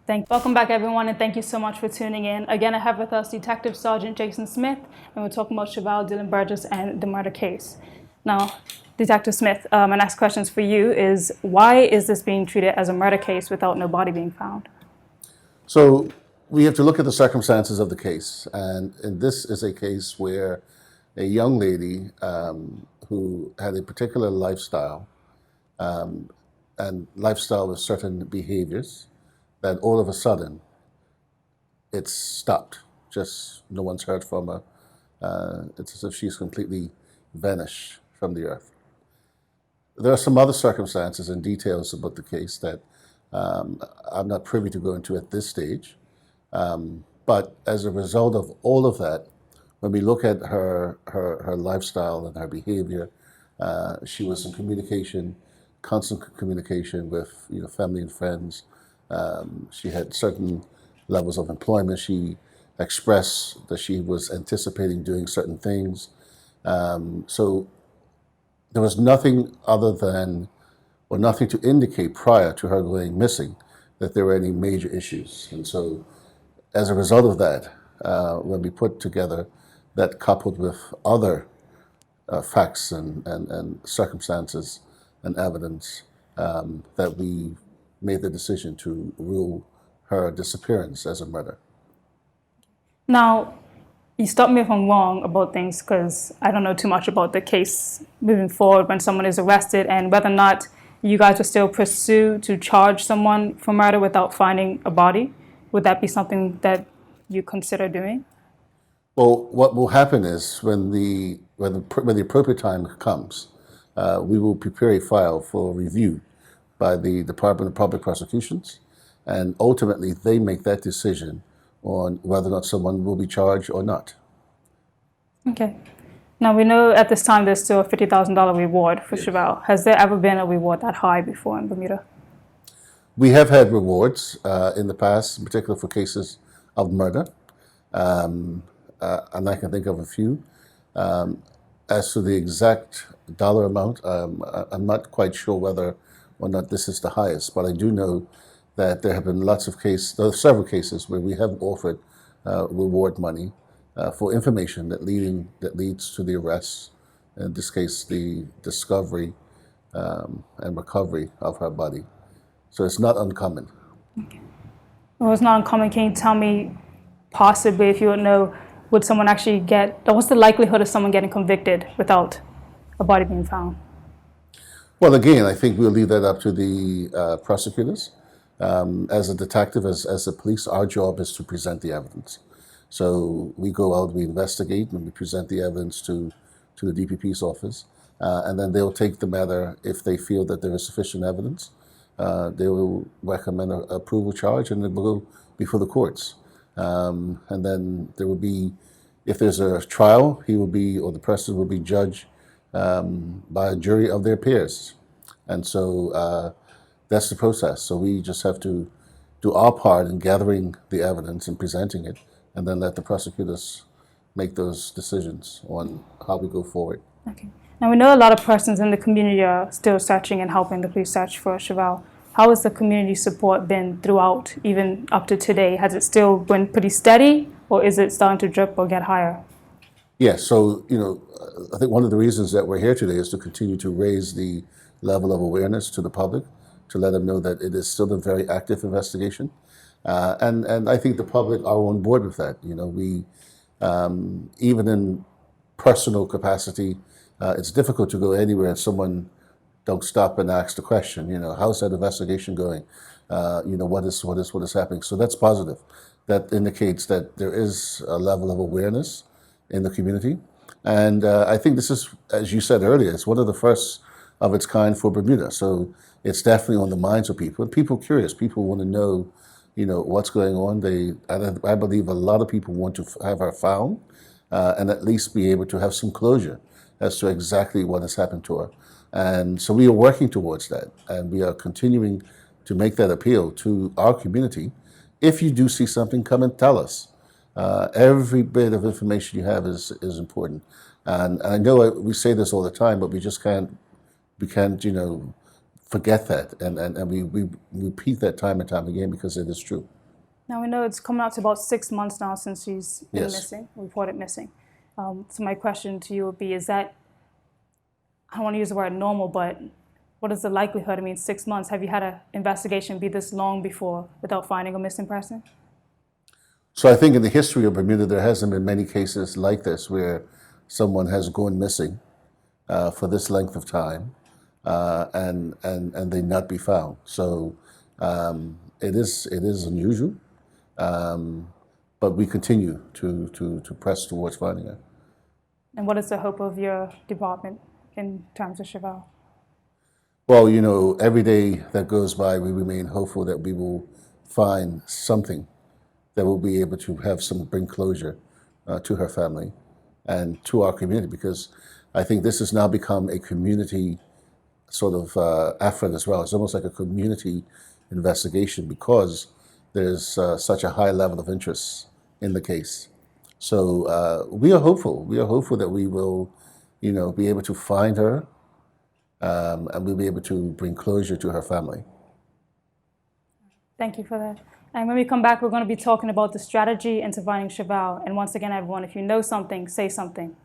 Welcome back, everyone, and thank you so much for tuning in. Again, I have with us Detective Sergeant Jason Smith, and we're talking about Chavelle Dillon-Burgess and the murder case. Now, Detective Smith, my next question for you is, why is this being treated as a murder case without no body being found? So we have to look at the circumstances of the case, and this is a case where a young lady who had a particular lifestyle and lifestyle with certain behaviors that all of a sudden it's stopped. Just no one's heard from her. It's as if she's completely vanished from the earth. There are some other circumstances and details about the case that I'm not privy to go into at this stage. But as a result of all of that, when we look at her lifestyle and her behavior, she was in communication, constant communication with family and friends. She had certain levels of employment. She expressed that she was anticipating doing certain things. So there was nothing other than, or nothing to indicate prior to her going missing that there were any major issues. And so as a result of that, when we put together that coupled with other facts and circumstances and evidence, that we made the decision to rule her disappearance as a murder. Now, you stop me if I'm wrong about things, because I don't know too much about the case moving forward when someone is arrested, and whether or not you guys will still pursue to charge someone for murder without finding a body. Would that be something that you consider doing? Well, what will happen is when the appropriate time comes, we will prepare a file for review by the Department of Public Prosecutions, and ultimately they make that decision on whether or not someone will be charged or not. Okay. Now, we know at this time there's still a $50,000 reward for Chavelle. Has there ever been a reward that high before in Bermuda? We have had rewards in the past, in particular for cases of murder, and I can think of a few. As to the exact dollar amount, I'm not quite sure whether or not this is the highest, but I do know that there have been there are several cases where we have offered reward money for information that leads to the arrest, in this case, the discovery and recovery of her body. So it's not uncommon. Okay. Well, it's not uncommon. Can you tell me, possibly, if you would know, would someone actually what's the likelihood of someone getting convicted without a body being found? Well, again, I think we'll leave that up to the prosecutors. As a detective, as a police, our job is to present the evidence. So we go out, we investigate, and we present the evidence to the DPP's office. And then they'll take the matter if they feel that there is sufficient evidence. They will recommend an approval charge, and it will go before the courts. And then there will be, if there's a trial, the person will be judged by a jury of their peers. And so that's the process. So we just have to do our part in gathering the evidence and presenting it, and then let the prosecutors make those decisions on how we go forward. Okay. Now, we know a lot of persons in the community are still searching and helping the police search for Chavelle. How has the community support been throughout, even up to today? Has it still been pretty steady, or is it starting to drip or get higher? Yes, so, I think one of the reasons that we're here today is to continue to raise the level of awareness to the public, to let them know that it is still a very active investigation. And I think the public are on board with that. We, even in personal capacity, it's difficult to go anywhere and someone don't stop and ask the question, how's that investigation going? What is happening? So that's positive. That indicates that there is a level of awareness in the community. And I think this is, as you said earlier, it's one of the first of its kind for Bermuda. So it's definitely on the minds of people. And people are curious. People want to know, what's going on. I believe a lot of people want to have her found and at least be able to have some closure as to exactly what has happened to her. And so we are working towards that. And we are continuing to make that appeal to our community. If you do see something, come and tell us. Every bit of information you have is important. And I know we say this all the time, but we just can't, forget that. And we repeat that time and time again because it is true. Now, we know it's coming up to about 6 months now since she's been Yes. missing, reported missing. So my question to you would be, is that, I don't want to use the word normal, but what is the likelihood? I mean, 6 months, have you had an investigation be this long before without finding a missing person? So I think in the history of Bermuda, there hasn't been many cases like this where someone has gone missing for this length of time and they not be found. So it is unusual, but we continue to press towards finding her. And what is the hope of your department in terms of Chavelle? Well, every day that goes by, we remain hopeful that we will find something that will be able to bring closure to her family and to our community, because I think this has now become a community sort of effort as well. It's almost like a community investigation because there's such a high level of interest in the case. So we are hopeful. We are hopeful that we will, be able to find her and we'll be able to bring closure to her family. Thank you for that. And when we come back, we're going to be talking about the strategy into finding Chavelle. And once again, everyone, if you know something, say something.